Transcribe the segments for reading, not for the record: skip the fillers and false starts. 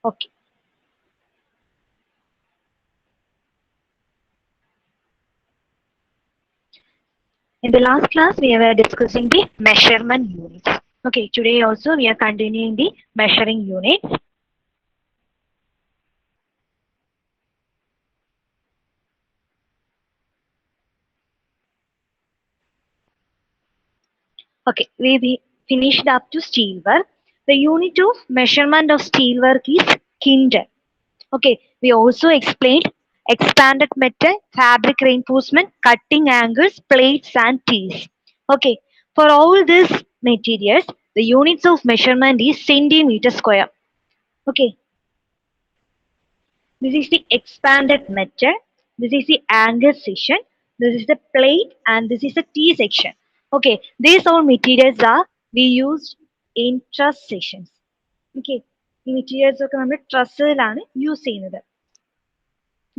Okay. In the last class, we were discussing the measurement units. Okay, today also we are continuing the measuring units. Okay, we finished up to steelwork. The unit of measurement of steelwork is kinder. Okay, we also explained expanded metal, fabric reinforcement, cutting angles, plates and tees. Okay, for all these materials, the units of measurement is centimeter square. Okay, this is the expanded metal, this is the angle section, this is the plate and this is the T section. Okay, these all materials are we used in truss sections. Okay, ഈ materials ഒക്കെ നമ്മൾ ട്രസ്സിലാണ് use ചെയ്യുന്നത്.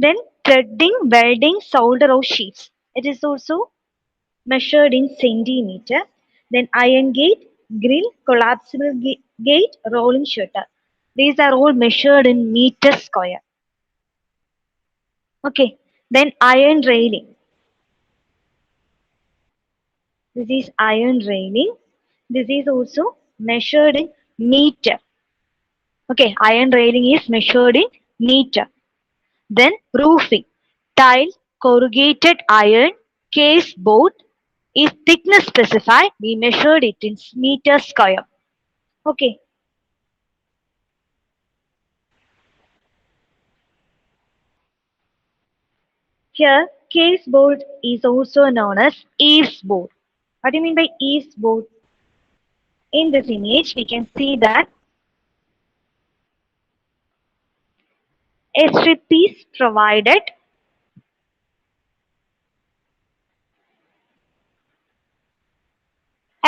Then threading, welding, solder of sheets. It is also measured in centimeter. Then iron gate, grill, collapsible gate, rolling shutter. These are all measured in meter square. Okay. Then iron railing. This is iron railing. This is also measured in meter. Okay. Iron railing is measured in meter. Then roofing. Tile, corrugated iron, case board. If thickness specified, we measured it in meter square. Okay. Here, case board is also known as eaves board. What do you mean by eaves board? In this image, we can see that a strip is provided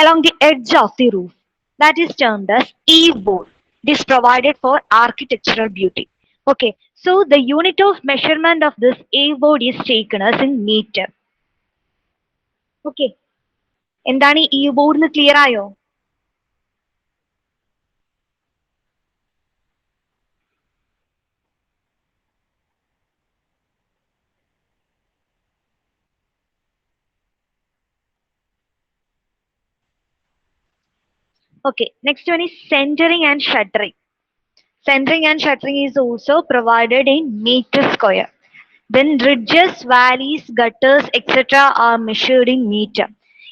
along the edge of the roof. That is termed as eave board. It is provided for architectural beauty. Okay, so the unit of measurement of this eave board is taken as in meter. Okay, എന്താണ് ഈ eave board എന്ന് clear ആയോ? Okay, next one is centering and shuttering. Centering and shuttering is also provided in meter square. Then ridges, valleys, gutters, etc. are measured in meter.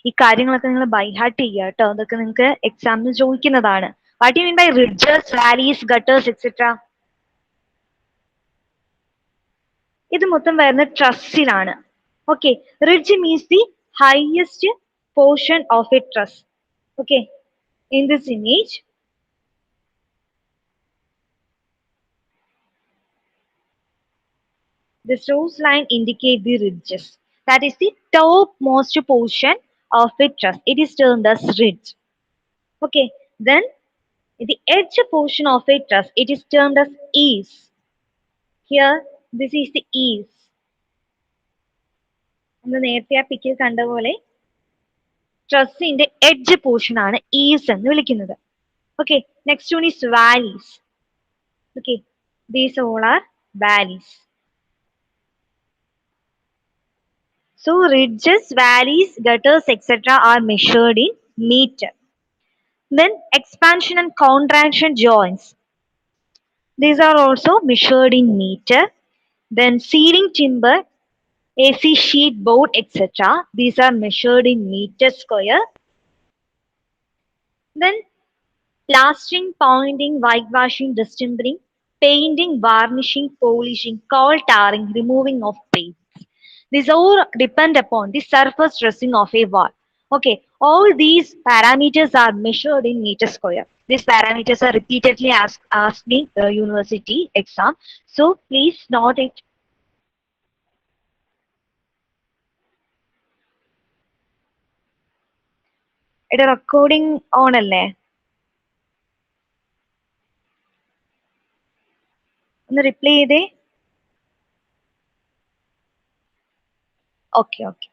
ഈ കാര്യങ്ങളൊക്കെ നിങ്ങൾ by heart ചെയ്യുക കേട്ടോ. അതൊക്കെ നിങ്ങൾക്ക് എക്സാമിന് ചോദിക്കുന്നതാണ്. What you mean by ridges, valleys, gutters, etc. ഇത് മൊത്തം വരുന്ന ട്രസ്സിലാണ്. Okay, ridge means the highest portion of a truss. Okay, in this image, the strokes line indicate the ridges. That is the topmost portion of a truss. It is termed as ridge. Okay, then the edge portion of a truss, it is termed as eaves. Here, this is the eaves. നമ്മൾ നേരത്തെ ആ പിക്കിൽ കണ്ട പോലെ ട്രസ്സിന്റെ edge portion ആണ് eaves എന്ന് വിളിക്കുന്നത്. Okay, next one is valleys. Okay, these all are valleys. So ridges, valleys, gutters, etc. are measured in meter. Then expansion and contraction joints. These are also measured in meter. Then ceiling timber, AC sheet board, etc. These are measured in meter square. Then plastering, pointing, whitewashing, distembering, painting, varnishing, polishing, coal tarring, removing of paints. These all depend upon the surface dressing of a wall. Okay, all these parameters are measured in meter square. These parameters are repeatedly asked in the university exam. So please note it. It a recording on അല്ലേ? ഒന്ന് reply ചെയ്തേ. Okay, okay.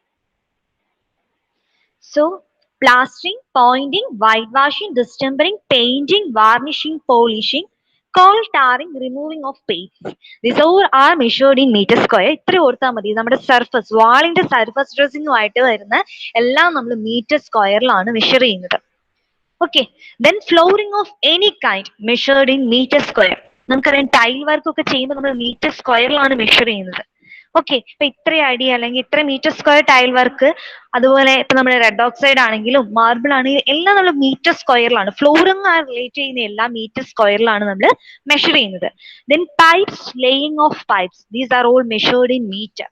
So plastering, pointing, whitewashing, distembering, painting, varnishing, polishing, coal tarring, removing of paints. These all are measured in meter square. ഇത്ര ഓർത്താൽ മതി. നമ്മുടെ surface വാളിന്റെ surface ഡ്രസ്സിങ്ങുമായിട്ട് വരുന്ന എല്ലാം നമ്മൾ മീറ്റർ സ്ക്വയറിലാണ് മെഷർ ചെയ്യുന്നത്. Okay, then flooring of any kind measured in metre square. നമുക്കറിയാം ടൈൽ വർക്ക് ഒക്കെ ചെയ്യുമ്പോൾ നമ്മൾ മീറ്റർ സ്ക്വയറിലാണ് മെഷർ ചെയ്യുന്നത്. ഓക്കെ, ഇപ്പൊ ഇത്ര അടി അല്ലെങ്കിൽ ഇത്ര മീറ്റർ സ്ക്വയർ ടൈൽ വർക്ക്, അതുപോലെ ഇപ്പൊ നമ്മുടെ റെഡ് ഓക്സൈഡ് ആണെങ്കിലും മാർബിൾ ആണെങ്കിലും എല്ലാം നമ്മൾ മീറ്റർ സ്ക്വയറിലാണ്. ഫ്ലോറിംഗ് റിലേറ്റ് ചെയ്യുന്ന എല്ലാം മീറ്റർ സ്ക്വയറിലാണ് നമ്മൾ മെഷർ ചെയ്യുന്നത്. Then pipes, laying of pipes, these are all measured in metre.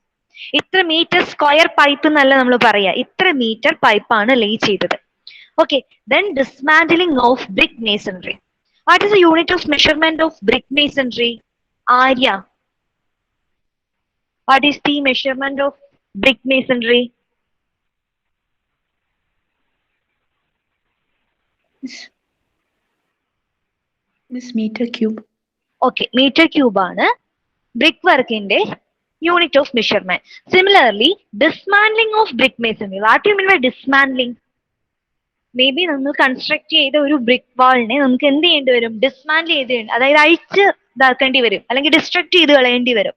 ഇത്ര മീറ്റർ സ്ക്വയർ പൈപ്പ് എന്നല്ല നമ്മൾ പറയാ, ഇത്ര മീറ്റർ പൈപ്പാണ് ലേ ചെയ്തത്. Okay, then dismantling of brick masonry. What is the unit of measurement of brick masonry? Arya, what is the measurement of brick masonry? Miss meter cube. Okay, meter cube ആണ് brick work ന്റെ unit of measurement. Similarly, dismantling of brick masonry. What do you mean by dismantling? May be നമ്മൾ construct ചെയ്ത ഒരു brick വാളിനെ നമുക്ക് എന്ത് ചെയ്യേണ്ടി വരും? Dismantle ചെയ്ത്, അതായത് അഴിച്ച് ഇതാക്കേണ്ടി വരും, അല്ലെങ്കിൽ ഡിസ്ട്രക്ട് ചെയ്ത് കളയേണ്ടി വരും.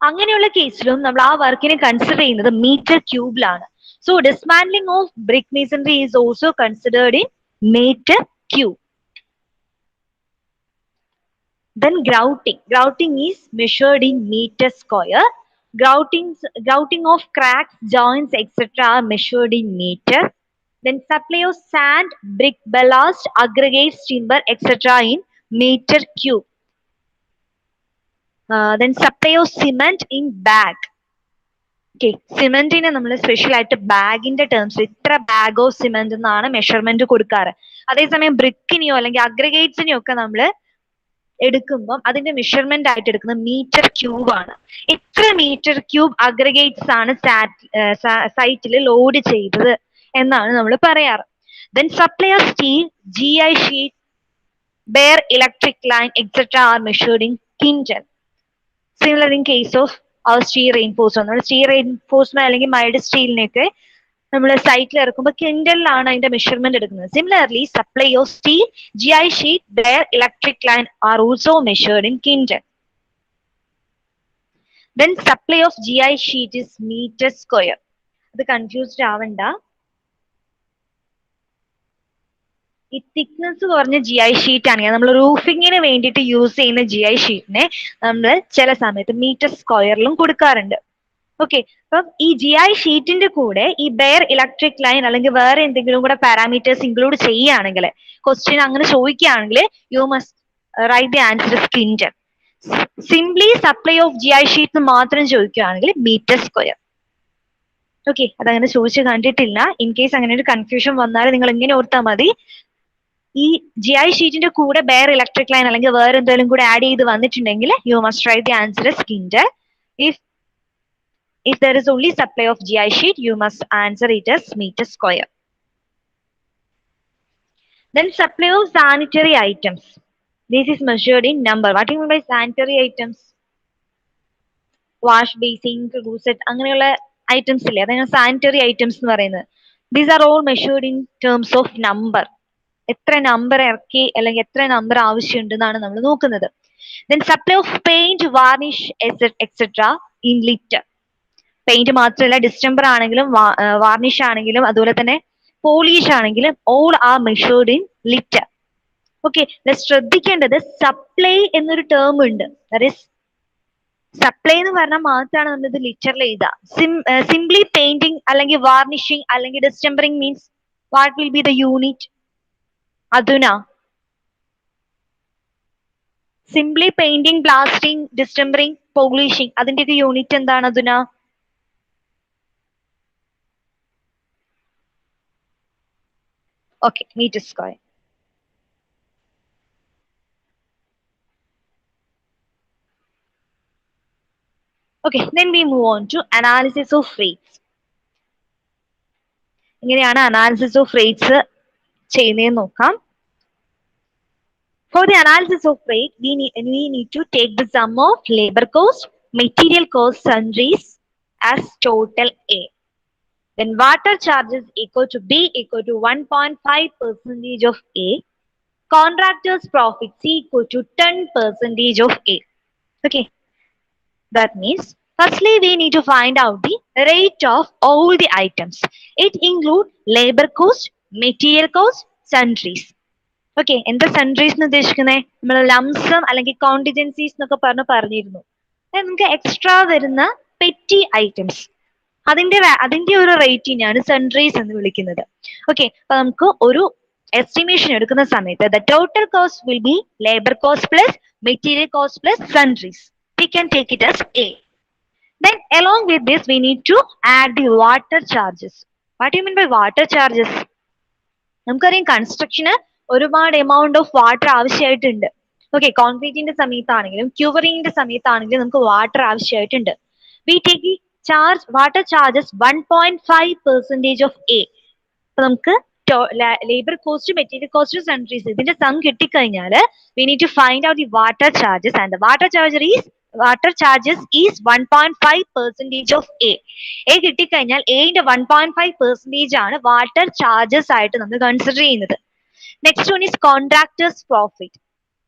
അങ്ങനെയുള്ള കേസിലും നമ്മൾ ആ വർക്കിനെ കൺസിഡർ ചെയ്യുന്നത് മീറ്റർ ക്യൂബിലാണ്. So dismantling of brick masonry is also considered in metre cube. Then grouting. Grouting is measured in meter square. Grouting of cracks, joints, etc. are measured in meter. Then supply of sand, brick, ballast, aggregates, timber, etc. in meter cube. Then supply of cement in bag. Okay, സിമെന്റിനെ നമ്മൾ special ആയിട്ട് ബാഗിന്റെ terms ഇത്ര bag of cement എന്നാണ് measurement കൊടുക്കാറ്. അതേസമയം ബ്രിക്കിനെയോ അല്ലെങ്കിൽ അഗ്രഗേറ്റ്സിനെയോ ഒക്കെ നമ്മൾ എടുക്കുമ്പോൾ അതിന്റെ മെഷർമെന്റ് ആയിട്ട് എടുക്കുന്നത് മീറ്റർ ക്യൂബ് ആണ്. ഇത്ര മീറ്റർ ക്യൂബ് അഗ്രഗേറ്റ്സ് ആണ് സൈറ്റിൽ ലോഡ് ചെയ്തത് എന്നാണ് നമ്മൾ പറയാറ്. Then supply of steel, GI sheet, bare electric line, etc. are measured in quintal. Similar in case of our steel reinforcement. Steel reinforcement അല്ലെങ്കിൽ മൈൽഡ് സ്റ്റീലിനെയൊക്കെ നമ്മൾ സൈറ്റിൽ ഇറക്കുമ്പോൾ കിൻഡലിലാണ് അതിന്റെ മെഷർമെന്റ് എടുക്കുന്നത്. Similarly supply of steel, GI sheet, bare electric line are also measured in quintal. Then supply of GI sheet is meter square. അത് confused ആവണ്ട. ഈ thickness കുറഞ്ഞ GI sheet ആണെങ്കിൽ നമ്മൾ റൂഫിങ്ങിന് വേണ്ടിയിട്ട് യൂസ് ചെയ്യുന്ന GI ഷീറ്റിനെ നമ്മൾ ചില സമയത്ത് മീറ്റർ സ്ക്വയറിലും കൊടുക്കാറുണ്ട്. ഓക്കെ, അപ്പം ഈ GI ഷീറ്റിന്റെ കൂടെ ഈ ബെയർ ഇലക്ട്രിക് ലൈൻ അല്ലെങ്കിൽ വേറെ എന്തെങ്കിലും കൂടെ പാരാമീറ്റേഴ്സ് ഇൻക്ലൂഡ് ചെയ്യുകയാണെങ്കിൽ, ക്വസ്റ്റ്യൻ അങ്ങനെ ചോദിക്കുകയാണെങ്കിൽ you must write the answer quintal. Simply supply of GI sheet മാത്രം ചോദിക്കുകയാണെങ്കിൽ മീറ്റർ സ്ക്വയർ. ഓക്കെ, അതങ്ങനെ ചോദിച്ചു കണ്ടിട്ടില്ല. ഇൻ കേസ് അങ്ങനെ ഒരു കൺഫ്യൂഷൻ വന്നാൽ നിങ്ങൾ ഇങ്ങനെ ഓർത്താൽ മതി, ഈ GI ഷീറ്റിന്റെ കൂടെ ബെയർ ഇലക്ട്രിക് ലൈൻ അല്ലെങ്കിൽ വേറെ എന്തെങ്കിലും കൂടെ ആഡ് ചെയ്ത് വന്നിട്ടുണ്ടെങ്കിൽ you must write the answer as quintal. If there is only supply of GI sheet, you must answer it as meter square. Then supply of sanitary items. This is measured in number. What do you mean by sanitary items? Wash basin, closet, അങ്ങനെയുള്ള items ഇല്ലേ, അതാണ് sanitary items എന്ന് പറയുന്നത്. These are all measured in terms of number. എത്ര number ഇറക്കി അല്ലെങ്കിൽ എത്ര number ആവശ്യമുണ്ടെന്നാണ് നമ്മൾ നോക്കുന്നത്. Then supply of paint, varnish, etc. in liter. Paint മാത്രമല്ല, ഡിസ്റ്റംബർ ആണെങ്കിലും വാർണിഷ് ആണെങ്കിലും അതുപോലെ തന്നെ പോളിഷ് ആണെങ്കിലും all are measured in litre. Okay, ശ്രദ്ധിക്കേണ്ടത് സപ്ലൈ എന്നൊരു ടേം ഉണ്ട്. സപ്ലൈ എന്ന് പറഞ്ഞാൽ മാത്രമാണ് നമ്മൾ ഇത് ലിറ്ററിൽ എഴുതുക. സിംപ്ലി പെയിന്റിങ് അല്ലെങ്കിൽ വാർണിഷിങ് അല്ലെങ്കിൽ distempering means what will be the unit? അതുന. Simply painting, blasting, distempering, polishing, അതിന്റെയൊക്കെ യൂണിറ്റ് എന്താണ് അതുന? Okay, meter square. Okay, then we move on to analysis of rates. ഇങ്ങനെയാണ് analysis of rates ചെയ്യുന്നതെന്ന് നോക്കാം. For the analysis of rate, we need to take the sum of labor cost, material cost, sundries as total A. Then water charges equal to B equal to 1.5% of A. contractor's profit is equal to 10% of A. Okay, that means firstly we need to find out the rate of all the items. It includes labor cost, material cost, sundries. Okay എന്താ സൺട്രീസ് എന്ന് ഉദ്ദേശിക്കുന്നത് നമ്മൾ lump sum അല്ലെങ്കിൽ കോണ്ടിജൻസീസ് എന്നൊക്കെ പറഞ്ഞിരുന്നു. നമുക്ക് extra വരുന്ന petty items അതിന്റെ ഒരു റേറ്റിനാണ് സൺട്രീസ് എന്ന് വിളിക്കുന്നത്. ഓക്കെ, അപ്പൊ നമുക്ക് ഒരു എസ്റ്റിമേഷൻ എടുക്കുന്ന സമയത്ത് the total cost will be labour cost plus material cost plus സൺട്രീസ്. We can take it as A. Then along with this we need to add the water charges. What do you mean by water charges? നമുക്കറിയാം കൺസ്ട്രക്ഷന് ഒരുപാട് amount of water ആവശ്യമായിട്ടുണ്ട്. Okay, കോൺക്രീറ്റിന്റെ സമയത്താണെങ്കിലും ക്യൂവറിങ്ങിന്റെ സമയത്താണെങ്കിലും നമുക്ക് water ആവശ്യമായിട്ടുണ്ട്. We take the charge water charges 1.5% of A. അപ്പൊ നമുക്ക് labour cost, material cost, sundries ഇതിന്റെ സം കിട്ടിക്കഴിഞ്ഞാൽ we need to find out the water charges and the water charges is 1.5% of A. A കിട്ടിക്കഴിഞ്ഞാൽ എന്റെ 1.5% ആണ് water charges ആയിട്ട് നമ്മൾ consider ചെയ്യുന്നത്. Next one is contractors profit.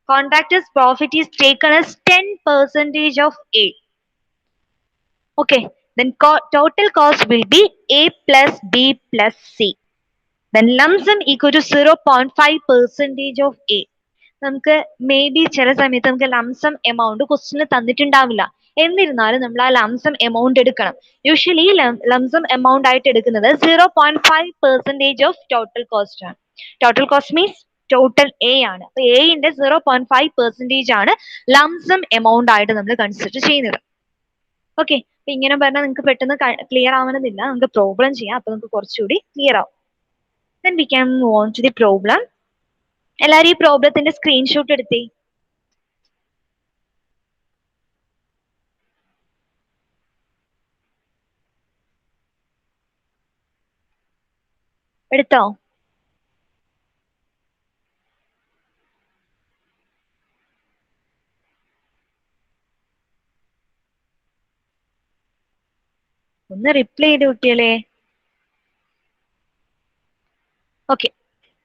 Contractor's profit is taken as 10% of A. Okay, then total cost will be A plus B plus C. Then lump sum equal to 0.5% of A. നമുക്ക് may be ചില സമയത്ത് നമുക്ക് lump sum amount ക്വസ്റ്റിന് തന്നിട്ടുണ്ടാവില്ല. എന്നിരുന്നാലും നമ്മൾ ആ lump sum amount എടുക്കണം. Usually lump sum amount ആയിട്ട് എടുക്കുന്നത് 0.5% ഓഫ് ടോട്ടൽ കോസ്റ്റ് ആണ്. Total cost means total A ആണ്. അപ്പൊ എന്റെ 0.5% ആണ് ലംസം എമൗണ്ട് ആയിട്ട് നമ്മൾ കൺസിഡർ ചെയ്യുന്നത്. ഓക്കെ, അപ്പൊ ഇങ്ങനെ പറഞ്ഞാൽ നിങ്ങൾക്ക് പെട്ടെന്ന് ക്ലിയർ ആവണമെന്നില്ല. നമുക്ക് പ്രോബ്ലം ചെയ്യാം, അപ്പൊ നമുക്ക് കുറച്ചുകൂടി ക്ലിയർ ആവും. Then we can move on to the problem. എല്ലാരും ഈ പ്രോബ്ലത്തിന്റെ സ്ക്രീൻഷോട്ട് എടുത്തേ. എടുത്തോ? ഒന്ന് റിപ്ലൈ ചെയ്ത് കുട്ടികളെ. ഓക്കെ,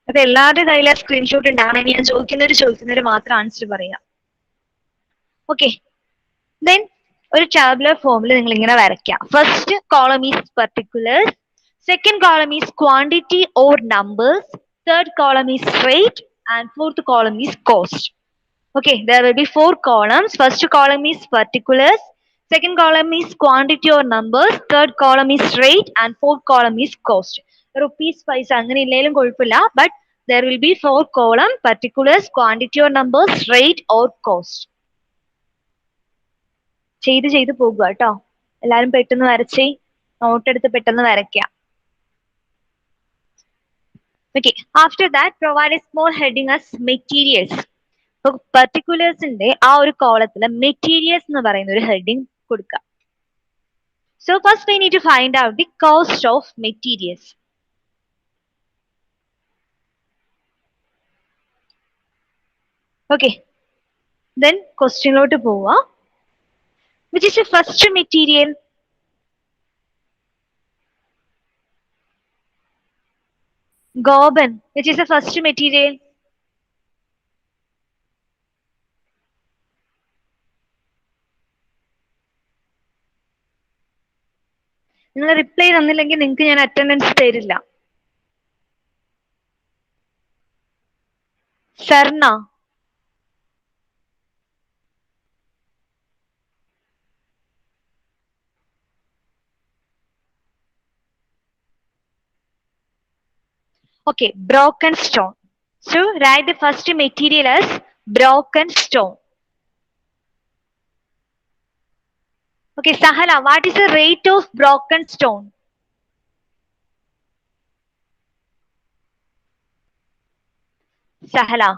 അപ്പൊ എല്ലാവരുടെ കയ്യിൽ സ്ക്രീൻഷോട്ട് ഉണ്ടാവണം. ഞാൻ ചോദിക്കുന്നവര് മാത്രം ആൻസർ പറയാം. ഓക്കെ, ദെൻ ഒരു ടാബുലർ ഫോമിൽ നിങ്ങൾ ഇങ്ങനെ വരയ്ക്കാം. First column is particulars, second column is quantity or numbers, third column is rate and fourth column is cost. Okay, there will be 4 columns. First column is particulars, second column is quantity or numbers, third column is rate and fourth column is cost. Rupees paisa അങ്ങനെ ഇല്ലേലും കുഴപ്പമില്ല, but there will be 4 column: particulars, quantity or numbers, rate or cost. ചെയ്ത് പോകുക കേട്ടോ. എല്ലാരും പെട്ടെന്ന് വരച്ചേ, not എടുത്ത് പെട്ടെന്ന് വരയ്ക്കാം. Okay, after that provide a small heading as materials. പർട്ടിക്കുലേഴ്സിന്റെ ആ ഒരു കോളത്തില് മെറ്റീരിയൽസ് എന്ന് പറയുന്ന ഒരു ഹെഡിങ് കൊടുക്കുക. So first we need to find out the cost of materials. Okay, then ക്വസ്റ്റ്യനിലോട്ട് പോവാ. Which is the first material? Gopan, which is the first material? നിങ്ങൾ reply തന്നില്ലെങ്കിൽ നിങ്ങൾക്ക് ഞാൻ അറ്റൻഡൻസ് തരില്ല. Sarna, okay, broken stone. So write the first material as broken stone. Okay, Sahala, what is the rate of broken stone? Sahala,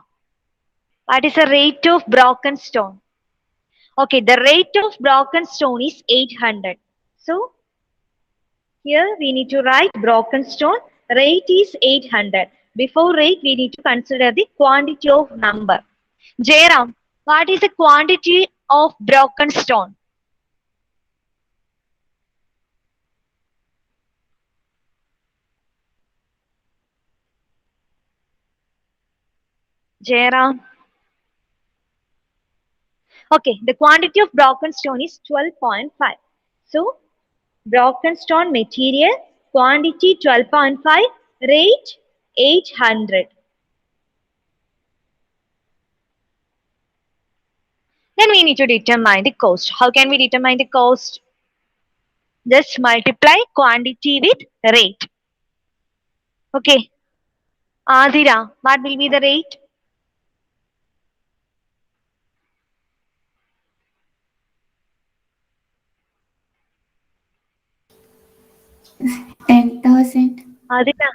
what is the rate of broken stone? Okay, the rate of broken stone is 800. So here we need to write broken stone. Rate is 800. Before rate, we need to consider the quantity of number. Jairam, what is the quantity of broken stone? Jairam. Okay, the quantity of broken stone is 12.5. So, broken stone material, quantity 12.5, rate 800. Then we need to determine the cost. How can we determine the cost? Just multiply quantity with rate. Okay. Adira, what will be the rate? $10,000. Adira.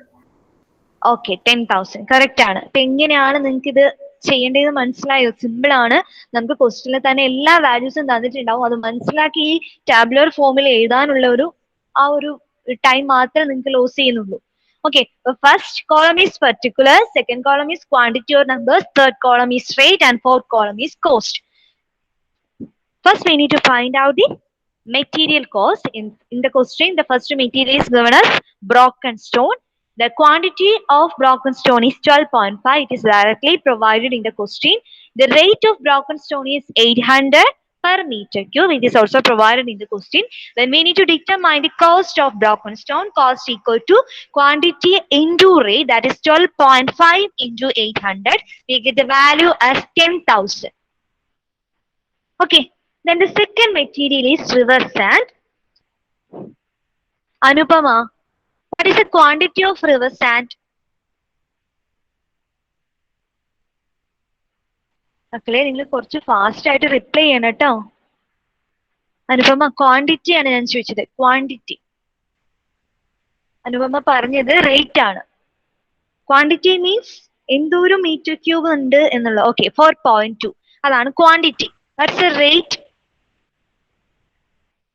Okay 10,000 correct ആണ്. അപ്പൊ എങ്ങനെയാണ് നിങ്ങൾക്ക് ഇത് ചെയ്യേണ്ടത് മനസ്സിലായോ? Simple ആണ്. നമുക്ക് ക്വസ്റ്റിനിൽ തന്നെ എല്ലാ വാല്യൂസും തന്നിട്ടുണ്ടാവും. അത് മനസ്സിലാക്കി ഈ ടാബുലർ ഫോമിൽ എഴുതാനുള്ള ഒരു ടൈം മാത്രമേ നിങ്ങൾക്ക് ലോസ് ചെയ്യുന്നുള്ളൂ. Okay, the first column is particular, second column is quantity or numbers, third column is rate, and fourth column is cost. First, we need to find out the material cost. In the question, the first material is given as broken stone. The quantity of broken stone is 12.5. It is directly provided in the question. The rate of broken stone is 800 per meter cube. It is also provided in the question. Then we need to determine the cost of broken stone. Cost equal to quantity into rate, that is 12.5 into 800. We get the value as 10,000. Okay. Then the second material is river sand. Anupama, what is the quantity of river sand? മക്കളെ നിങ്ങൾ കുറച്ച് fast ആയിട്ട് reply ചെയ്യണം കേട്ടോ. Anupama quantity ആണ് ഞാൻ ചോദിച്ചത്. Quantity. Anupama പറഞ്ഞത് റേറ്റ് ആണ്. ക്വാണ്ടിറ്റി മീൻസ് എന്തോരം മീറ്റർ ക്യൂബ് ഉണ്ട് എന്നുള്ളത്. ഓക്കെ, 4.2 അതാണ് quantity. That's A rate.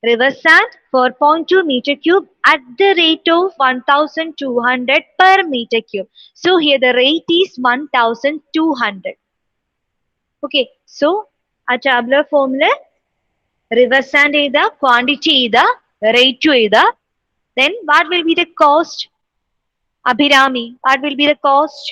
River sand 4.2 meter cube at the rate of 1200 per meter cube. So here the rate is 1200. Okay, so a tabular formula river sand either quantity either rate to either. Then what will be the cost? Abhirami, what will be the cost?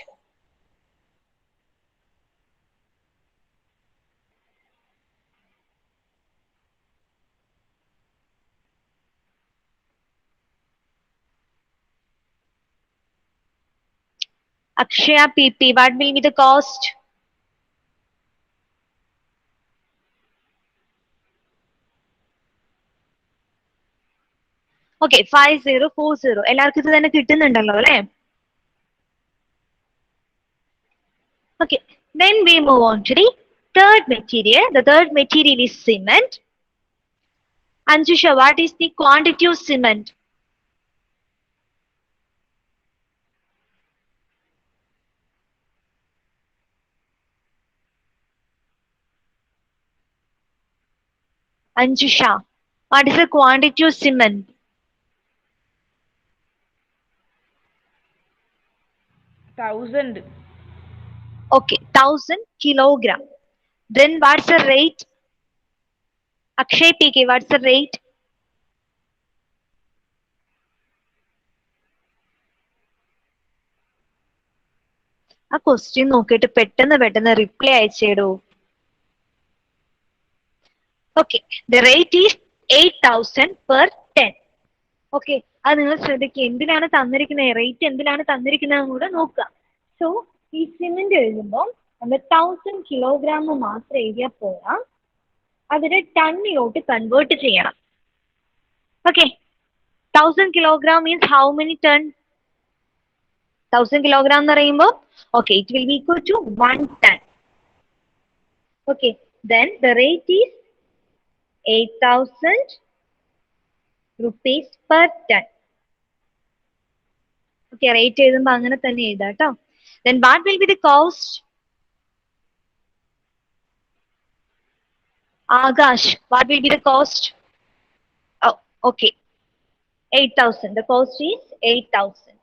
Akshaya PP, what will be the cost? Okay, 5040. എല്ലാവർക്കും ഇത് തന്നെ കിട്ടുന്നുണ്ടല്ലോ അല്ലേ? Okay, then we move on to the third material. The third material is cement. Anjusha, what is the quantity of cement? Anjusha, what is the quantity of cement? 1,000. Okay, 1,000 kilogram. Then what's the rate? Akshay PK, what's the rate? ആ question നോക്കിയിട്ട് പെട്ടെന്ന് reply അയച്ചേടോ. Okay, the rate is 8,000 per 10. Okay, അത് നിങ്ങൾ ശ്രദ്ധിക്കുക. എന്തിനാണ് തന്നിരിക്കുന്നത്, rate എന്തിനാണ് തന്നിരിക്കുന്നതെന്ന് കൂടെ നോക്കുക. സോ ഈ സിമെന്റ് എഴുതുമ്പോൾ നമ്മൾ 1000 കിലോഗ്രാം മാത്രം എഴുതിയാൽ പോരാ, അതിനെ ടണ്ണിലോട്ട് കൺവേർട്ട് ചെയ്യണം. Okay, 1000 kilogram means how many ton? 1000 kilogram എന്ന് പറയുമ്പോൾ okay, it will be equal to 1 ton. Okay, then the rate is 8,000 rupees per ton. Okay, rate എഴുതുമ്പോൾ അങ്ങനെ തന്നെ എഴുതാം കേട്ടോ. Then what will be the cost? Akash, what will be the cost? Oh, okay, 8,000. The cost is 8,000.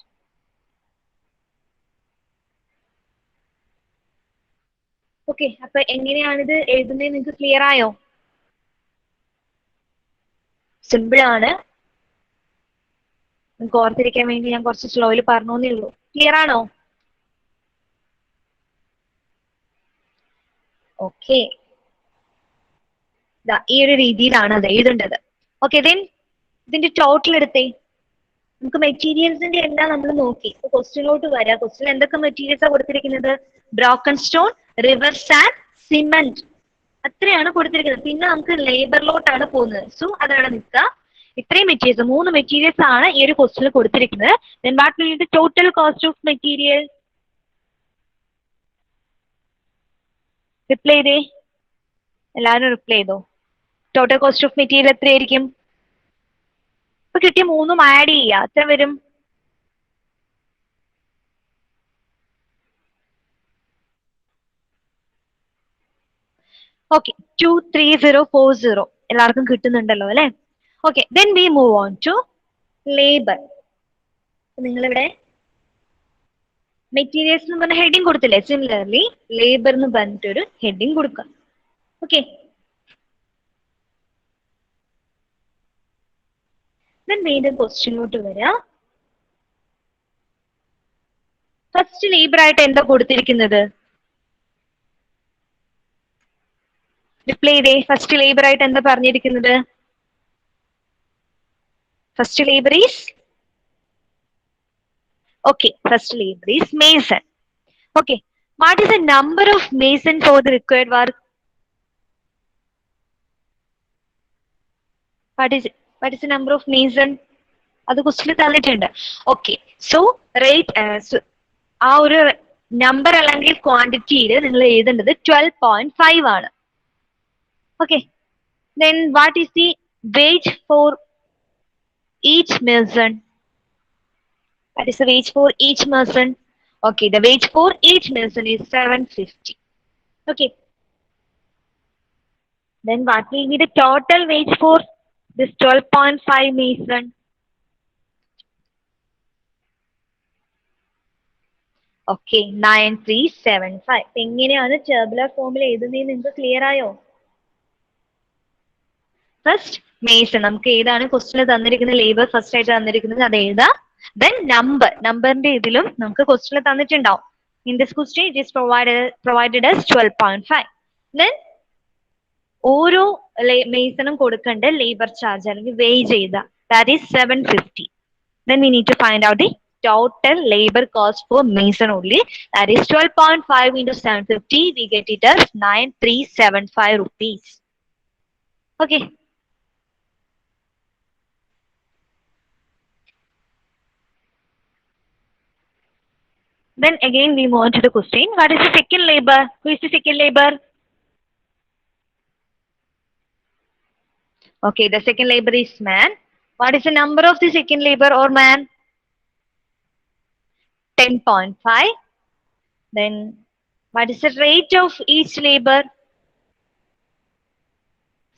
Okay, അപ്പൊ എങ്ങനെയാണിത് എഴുതുന്നത് നിങ്ങൾക്ക് clear ആയോ? Simple ആണ്. നിങ്ങൾക്ക് ഓർത്തിരിക്കാൻ വേണ്ടി ഞാൻ കുറച്ച് സ്ലോയിൽ പറഞ്ഞേ ഉള്ളൂ. ക്ലിയർ ആണോ? ഓക്കെ, ഈ ഒരു രീതിയിലാണ് അത് എഴുതേണ്ടത്. ഓക്കെ, ദെൻ ഇതിന്റെ ടോട്ടൽ എടുത്തേ. നമുക്ക് മെറ്റീരിയൽസിന്റെ എല്ലാം നമ്മൾ നോക്കി. ക്വസ്റ്റ്യനിലോട്ട് വരാം. ക്വസ്റ്റ്യൻ എന്തൊക്കെ മെറ്റീരിയൽസാണ് കൊടുത്തിരിക്കുന്നത്? Broken stone, river sand, cement, അത്രയാണ് കൊടുത്തിരിക്കുന്നത്. പിന്നെ നമുക്ക് ലേബറിലോട്ടാണ് പോകുന്നത്. സോ അതവിടെ നിൽക്കുക. ഇത്രയും മെറ്റീരിയൽസ്, 3 മെറ്റീരിയൽസ് ആണ് ഈ ഒരു ക്വസ്റ്റ്യനിൽ കൊടുത്തിരിക്കുന്നത്. Then what will be the total cost of material? Reply ചെയ്തേ, എല്ലാവരും റിപ്ലൈ ചെയ്തോ. ടോട്ടൽ കോസ്റ്റ് ഓഫ് മെറ്റീരിയൽ എത്രയായിരിക്കും? ഇപ്പൊ കിട്ടിയ 3ഉം ആഡ് ചെയ്യുക, എത്ര വരും? ഓക്കെ, 23040 എല്ലാവർക്കും കിട്ടുന്നുണ്ടല്ലോ അല്ലെ? Okay, then we move on to labour. നിങ്ങളിവിടെ മെറ്റീരിയൽസ് എന്ന് പറഞ്ഞ ഹെഡിങ് കൊടുത്തില്ലേ? സിമിലർലി ലേബർ എന്ന് പറഞ്ഞിട്ടൊരു ഹെഡിങ് കൊടുക്കാം. ഓക്കെ, ദെൻ വീണ്ടും ക്വസ്റ്റ്യനിലോട്ട് വരാം. ഫസ്റ്റ് ലേബർ ആയിട്ട് എന്താ കൊടുത്തിരിക്കുന്നത്? റിപ്ലൈ ചെയ്തേ. ഫസ്റ്റ് ലേബർ ആയിട്ട് എന്താ പറഞ്ഞിരിക്കുന്നത്? First labour is first labor is mason. Okay, what is the number of mason for the required work? What is the number of mason? അത് ക്വസ്റ്റ്യൻ തന്നിട്ടുണ്ട്. ഓക്കെ, സോ റേറ്റ് ആ ഒരു number അല്ലെങ്കിൽ ക്വാണ്ടിറ്റിയിൽ നിങ്ങൾ എഴുതേണ്ടത് 12.5 ആണ്. Okay, then what is the wage for each mason? What is the wage for each mason? Okay, the wage for each mason is 750. Okay. Then what will be the total wage for this 12.5 mason? Okay, 9375. എങ്ങനെയാണ് ടേബുലർ ഫോമിൽ എഴുതുന്നതെന്ന് നിങ്ങൾക്ക് clear ആയോ? First Mason, നമുക്ക് ഏതാണ് question തന്നിരിക്കുന്ന labour first ആയിട്ട് തന്നിരിക്കുന്നത് അത് എഴുതാം. ദെൻ നമ്പറിന്റെ ഇതിലും നമുക്ക് ക്വസ്റ്റ്യൻ തന്നിട്ടുണ്ടാവും. In this question it is provided as 12.5. Then ഓരോ മേസണും കൊടുക്കേണ്ട ലേബർ ചാർജ് അല്ലെങ്കിൽ വേജ് ചെയ്ത that is 750. Then we need to find out the total labor cost for mason only, that is 12.5 into 750. We get it as 9375 rupees. Okay. Then again we move on to the question. What is the second labor? Who is the second labor? Okay, the second labor is man. What is the number of the second labor or man? 10.5. Then what is the rate of each labor?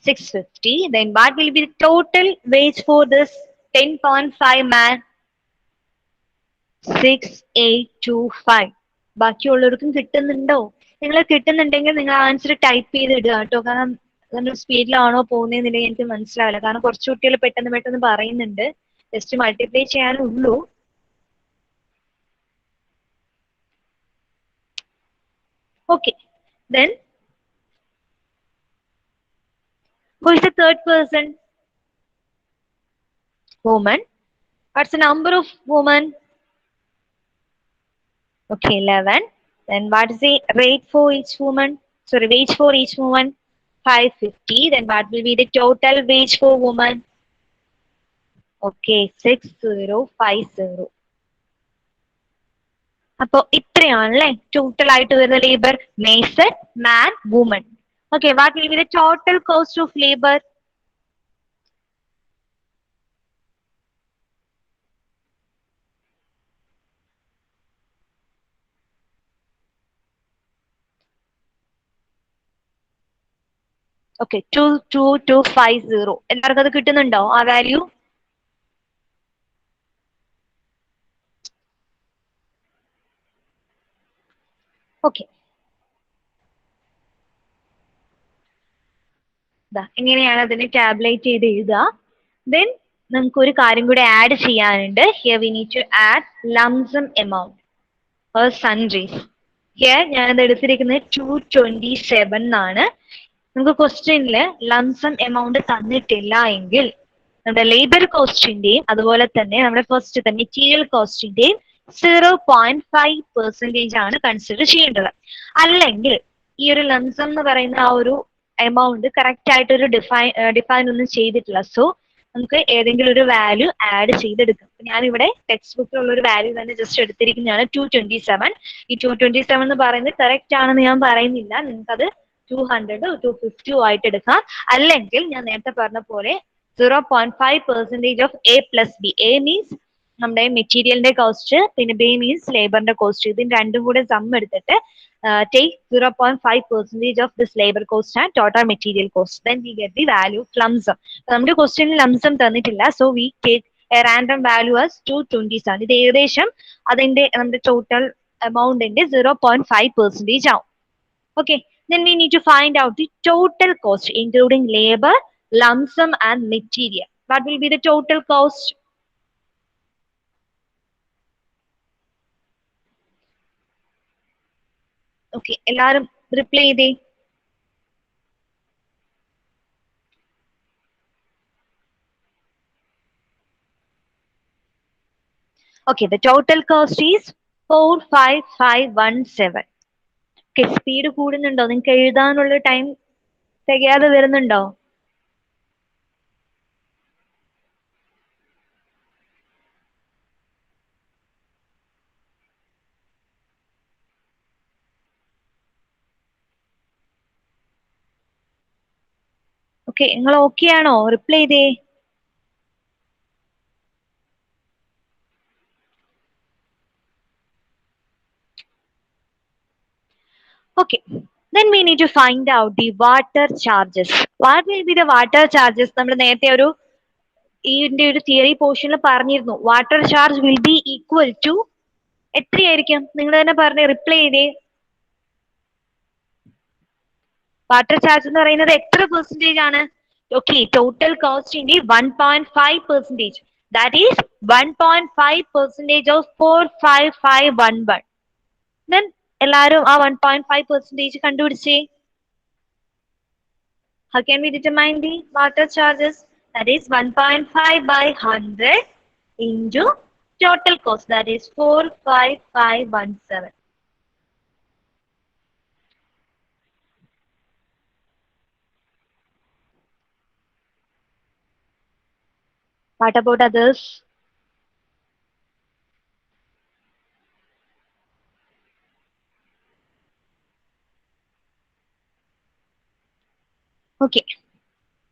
650. Then what will be the total wage for this 10.5 man? 6825. ബാക്കിയുള്ളവർക്കും കിട്ടുന്നുണ്ടോ? നിങ്ങൾ കിട്ടുന്നുണ്ടെങ്കിൽ നിങ്ങൾ answer type ചെയ്ത് ഇടുക കേട്ടോ. കാരണം നമ്മൾ സ്പീഡിലാണോ പോകുന്നതെന്നില്ലെങ്കിൽ എനിക്ക് മനസ്സിലാവില്ല. കാരണം കുറച്ച് കുട്ടികൾ പെട്ടെന്ന് പറയുന്നുണ്ട്. ജസ്റ്റ് മൾട്ടിപ്ലൈ ചെയ്യാനുള്ളൂ. Okay, then who is the third person? Woman. What's the number of women? Okay, 11. Then what is the rate for each woman? Sorry, wage for each woman? 550. Then what will be the total wage for woman? Okay, 6050. അപ്പൊ ഇത്രയാണല്ലേ total ആയിട്ട് വരുന്ന labour, Mason, man, woman. Okay, what will be the total cost of labour? Okay, 22250. എല്ലാവർക്കും അത് കിട്ടുന്നുണ്ടോ ആ value? Okay, ഇങ്ങനെയാണ് അതിനെ tablet ചെയ്ത് എഴുതുക. ദെൻ നമുക്ക് ഒരു കാര്യം കൂടെ ആഡ് ചെയ്യാനുണ്ട്. Here we need to add lump sum amount or sundries. Here ഞാനത് എടുത്തിരിക്കുന്നത് 227 എന്നാണ്. നമുക്ക് ക്വസ്റ്റ്യനില് ലംസം എമൗണ്ട് തന്നിട്ടില്ല എങ്കിൽ നമ്മുടെ ലേബർ കോസ്റ്റിന്റെയും അതുപോലെ തന്നെ നമ്മുടെ ഫസ്റ്റ് മെറ്റീരിയൽ കോസ്റ്റിന്റെയും 0.5% ആണ് കൺസിഡർ ചെയ്യേണ്ടത്. അല്ലെങ്കിൽ ഈ ഒരു ലംസം എന്ന് പറയുന്ന ആ ഒരു എമൗണ്ട് കറക്റ്റ് ആയിട്ട് ഒരു ഡിഫൈൻ ഒന്നും ചെയ്തിട്ടില്ല. സോ നമുക്ക് ഏതെങ്കിലും ഒരു വാല്യൂ ആഡ് ചെയ്തെടുക്കാം. ഞാനിവിടെ ടെക്സ്റ്റ് ബുക്കിലുള്ള ഒരു വാല്യൂ തന്നെ ജസ്റ്റ് എടുത്തിരിക്കുന്നതാണ് 227. ഈ 227 എന്ന് പറയുന്നത് കറക്റ്റ് ആണെന്ന് ഞാൻ പറയുന്നില്ല. നിങ്ങൾക്കത് 200 250 ആയിട്ട് എടുക്കാം. അല്ലെങ്കിൽ ഞാൻ നേരത്തെ പറഞ്ഞ പോലെ 0.5% of A plus B. A means നമ്മുടെ മെറ്റീരിയലിന്റെ കോസ്റ്റ്, പിന്നെ ബി മീൻസ് ലേബറിന്റെ കോസ്റ്റ്. ഇതിന് രണ്ടും കൂടെ സം എടുത്തിട്ട് take 0.5% of this labor cost and total material cost. Then we get the value of lump sum. നമ്മുടെ ക്വസ്റ്റ്യനിൽ lump sum തന്നിട്ടില്ല. So we take a random value as 227. ഇത് ഏകദേശം അതിന്റെ നമ്മുടെ ടോട്ടൽ എമൗണ്ടിന്റെ 0.5% ആവും. Okay. Then we need to find out the total cost including labor, lump sum and material. What will be the total cost? Okay, എല്ലാരും reply ചെയ്തേ. Okay, the total cost is 45517. Okay, speed കൂടുന്നുണ്ടോ? നിങ്ങൾക്ക് എഴുതാനുള്ള time തികയാതെ വരുന്നുണ്ടോ? Okay, നിങ്ങൾ okay ആണോ? Reply ചെയ്തേ. Okay, then we need to find out the water charges. What will be the water charges? നമ്മൾ നേരത്തെ ഒരു ഇതിന്റെ ഒരു തിയറി പോർഷനിൽ പറഞ്ഞിരുന്നു. Water charge will be equal to എത്രയായിരിക്കും? നിങ്ങൾ തന്നെ പറഞ്ഞേ, റിപ്ലൈ ചെയ്തേ. വാട്ടർ ചാർജ് എന്ന് പറയുന്നത് എത്ര പെർസെന്റേജ് ആണ്? ഓക്കെ, ടോട്ടൽ കോസ്റ്റിന്റെ 1.5%. That is 1.5% of 45511. Then എല്ലാരും ആ 1.5% കണ്ടുപിടിച്ചേ. How can we determine the water charges? That is 1.5 by 100 into total cost, that is 45517. What about others? Okay.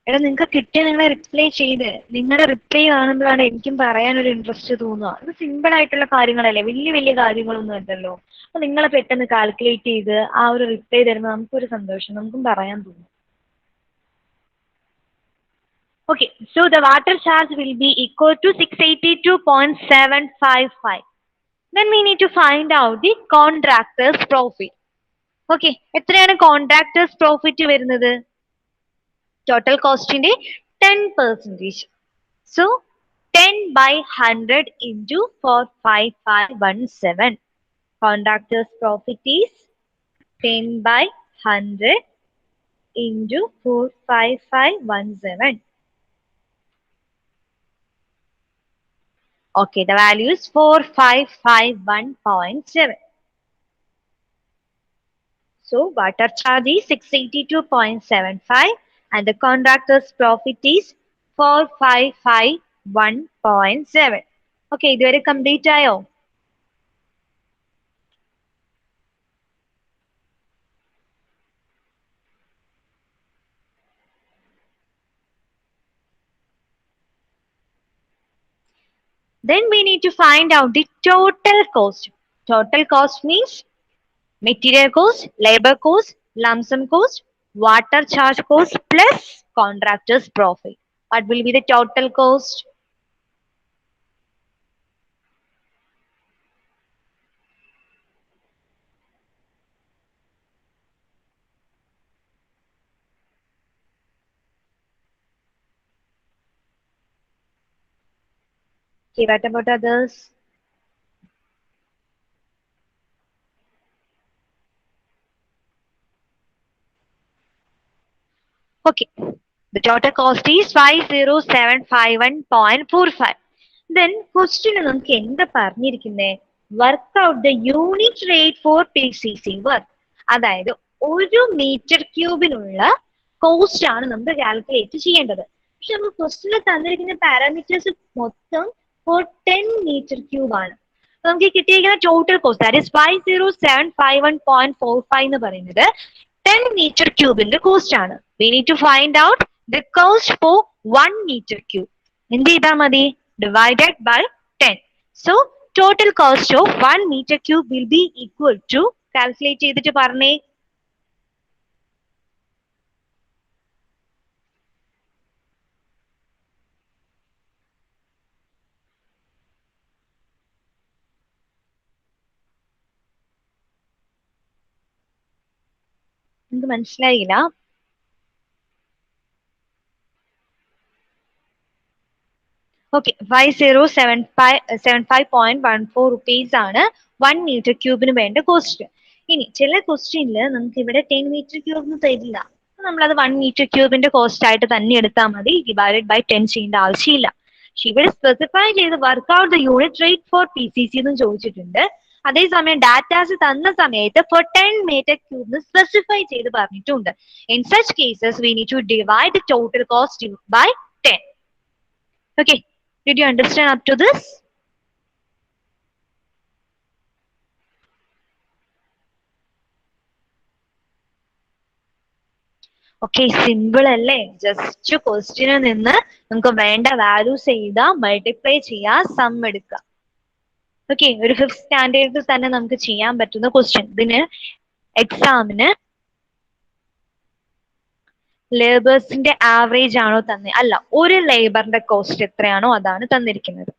എടാ, നിങ്ങൾക്ക് കിട്ടിയ നിങ്ങളെ റിപ്ലൈ ചെയ്ത്, നിങ്ങളുടെ റിപ്ലൈ കാണുമ്പോഴാണ് എനിക്കും പറയാനൊരു ഇൻട്രസ്റ്റ് തോന്നുക. ഇത് സിമ്പിൾ ആയിട്ടുള്ള കാര്യങ്ങളല്ലേ, വലിയ വലിയ കാര്യങ്ങളൊന്നും അല്ലല്ലോ. അപ്പൊ നിങ്ങളെ പെട്ടെന്ന് കാൽക്കുലേറ്റ് ചെയ്ത് ആ ഒരു റിപ്ലൈ തരുമ്പോൾ നമുക്കൊരു സന്തോഷം, നമുക്കും പറയാൻ തോന്നും. Okay, so the water charge will be equal to 682.755. Then we need to find out the contractor's profit. Okay, എത്രയാണ് contractor's profit വരുന്നത്? Total costന്റെ 10%. So 10 by 100 into 45517. Contractor's profit is 10 by 100 into 45517. Okay, the value is 4551.7. So water charge is 682.75 and the contractor's profit is 4551.7. Okay, ഇതുവരെ complete ആയോ? Then we need to find out the total cost. Total cost means material cost, labor cost, lump sum cost, water charge cost plus contractor's profit. What will be the total cost? Okay, what about others? Okay, the total cost is 50751.45. Then question നമുക്ക് എന്താ പറഞ്ഞിരിക്കുന്നേ? Work out the unit rate for PCC work. അതായത് ഒരു metre ക്യൂബിനുള്ള cost ആണ് നമുക്ക് calculate ചെയ്യേണ്ടത്. പക്ഷെ നമുക്ക് ക്വസ്റ്റിനിൽ തന്നിരിക്കുന്ന പാരാമീറ്റേഴ്സ് മൊത്തം ഫോർ 10 മീറ്റർ ക്യൂബ് ആണ്. നമുക്ക് കിട്ടിയിരിക്കുന്ന ടോട്ടൽ കോസ്റ്റ് ദാറ്റ് ഇസ് 50751.45 എന്ന് പറയുന്നത് 10 മീറ്റർ ക്യൂബിന്റെ കോസ്റ്റ് ആണ്. We need to find out the cost for 1 meter cube. എന്ത് ചെയ്താൽ മതി? Divided by 10. So total cost of 1 meter cube will be equal to, calculate ചെയ്തിട്ട് പറഞ്ഞേ. എനിക്ക് മനസ്സിലായില്ല. ഓക്കെ, 5075.14 റുപ്പീസ് ആണ് 1 മീറ്റർ ക്യൂബിന് വേണ്ട കോസ്റ്റ്. ഇനി ചില ക്വസ്റ്റ്യനിൽ നമുക്ക് ഇവിടെ 10 മീറ്റർ ക്യൂബ് തരില്ല. നമ്മളത് 1 മീറ്റർ ക്യൂബിന്റെ കോസ്റ്റ് ആയിട്ട് തന്നെ എടുത്താൽ മതി, ഡിവൈഡഡ് ബൈ 10 ചെയ്യേണ്ട ആവശ്യമില്ല. പക്ഷെ ഇവിടെ സ്പെസിഫൈ ചെയ്ത് work out the unit rate for PCC എന്നും ചോദിച്ചിട്ടുണ്ട്. അതേസമയം ഡാറ്റാസ് തന്ന സമയത്ത് ഫോർ 10 മീറ്റർ ക്യൂബ് സ്പെസിഫൈ ചെയ്ത് പറഞ്ഞിട്ടുണ്ട്. In such cases we need to divide the total cost by 10. Okay, did you understand up to this? Okay, simple അല്ലേ? Just ക്വസ്റ്റ്യനിൽ നിന്ന് നമുക്ക് വേണ്ട വാല്യൂസ് എഴുതാം, മൾട്ടിപ്ലൈ ചെയ്യാം, സം എടുക്കാം. ഓക്കെ, ഒരു 5th സ്റ്റാൻഡേർഡിൽ തന്നെ നമുക്ക് ചെയ്യാൻ പറ്റുന്ന ക്വസ്റ്റ്യൻ. ഇതിന് എക്സാമിന് ലേബേഴ്സിന്റെ ആവറേജ് ആണോ തന്നെ? അല്ല, ഒരു ലേബറിന്റെ കോസ്റ്റ് എത്രയാണോ അതാണ് തന്നിരിക്കുന്നത്.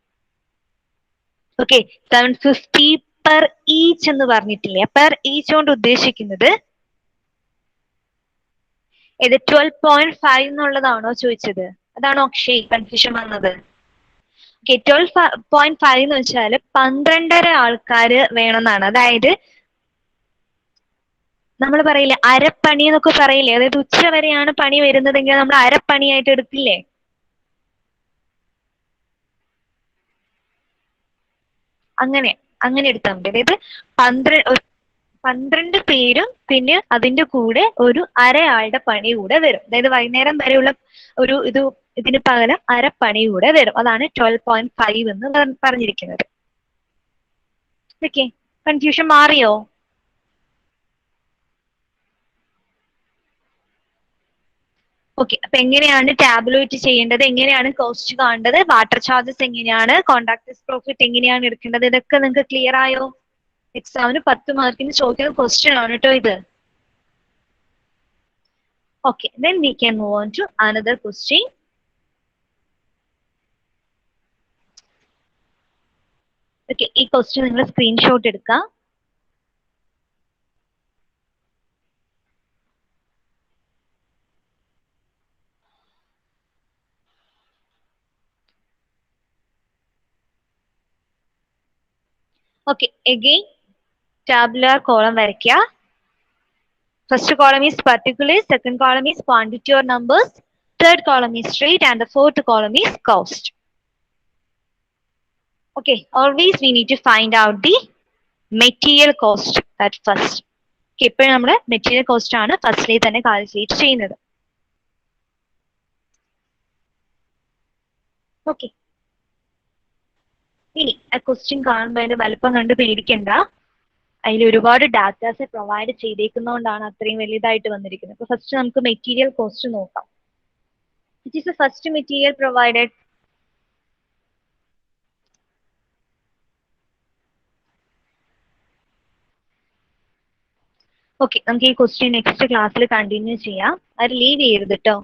ഓക്കെ, 750 പെർ ഈച്ച് എന്ന് പറഞ്ഞിട്ടില്ലേ? പെർ ഈച്ച് കൊണ്ട് ഉദ്ദേശിക്കുന്നത് ഇത് 12.5 എന്നുള്ളതാണോ ചോദിച്ചത്? അതാണോ അക്ഷയ് കൺഫ്യൂഷൻ വന്നത്? ഓക്കെ, 12.5 എന്ന് വെച്ചാല് 12.5 ആൾക്കാര് വേണമെന്നാണ്. അതായത് നമ്മൾ പറയില്ലേ അരപ്പണി എന്നൊക്കെ പറയില്ലേ? അതായത് ഉച്ച വരെയാണ് പണി വരുന്നതെങ്കിൽ നമ്മൾ അരപ്പണിയായിട്ട് എടുക്കില്ലേ? അങ്ങനെ അങ്ങനെ എടുത്താൽ മതി. അതായത് 12 പേരും പിന്നെ അതിന്റെ കൂടെ ഒരു അരയാളുടെ പണി കൂടെ വരും. അതായത് വൈകുന്നേരം വരെയുള്ള ഇതിന് പകരം അരപ്പണി കൂടെ വരും. അതാണ് 12.5 എന്ന് പറഞ്ഞിരിക്കുന്നത്. ഓക്കെ, കൺഫ്യൂഷൻ മാറിയോ? ഓക്കെ, അപ്പൊ എങ്ങനെയാണ് ടാബുലേറ്റ് ചെയ്യേണ്ടത്, എങ്ങനെയാണ് കോസ്റ്റ് കാണേണ്ടത്, വാട്ടർ ചാർജസ് എങ്ങനെയാണ്, കോൺട്രാക്ടേഴ്സ് പ്രോഫിറ്റ് എങ്ങനെയാണ് എടുക്കേണ്ടത്, ഇതൊക്കെ നിങ്ങൾക്ക് ക്ലിയർ ആയോ? എക്സാമിന് 10 മാർക്കിന് ചോദിക്കുന്ന ക്വസ്റ്റ്യൻ ആണ് കേട്ടോ ഇത്. Okay, then we can move on to another question. Okay, ഈ ക്വസ്റ്റ്യൻ നിങ്ങൾ സ്ക്രീൻഷോട്ട് എടുക്കുക. Okay, again tabular column വരയ്ക്കുക. First column is particulars, second column is quantity or numbers, third column is rate, and the fourth column is cost. Okay, always we need to find out the material cost at first. Okay, ഇപ്പോൾ നമ്മൾ material cost ആണ് ഫസ്റ്റിൽ തന്നെ calculate ചെയ്യുന്നത്. Okay, ഇനി ആ question കാണുമ്പോൾ അതിന്റെ വലുപ്പം കണ്ട് പേടിക്കണ്ട. അതിൽ ഒരുപാട് ഡാറ്റാസ് പ്രൊവൈഡ് ചെയ്തേക്കുന്നതുകൊണ്ടാണ് അത്രയും വലുതായിട്ട് വന്നിരിക്കുന്നത്. അപ്പൊ ഫസ്റ്റ് നമുക്ക് മെറ്റീരിയൽ കോസ്റ്റ് നോക്കാം. Which is the first material provided? Okay, നമുക്ക് ഈ ക്വസ്റ്റ്യൻ നെക്സ്റ്റ് ക്ലാസ്സിൽ കണ്ടിന്യൂ ചെയ്യാം. അത് ലീവ് ചെയ്യരുത് കേട്ടോ.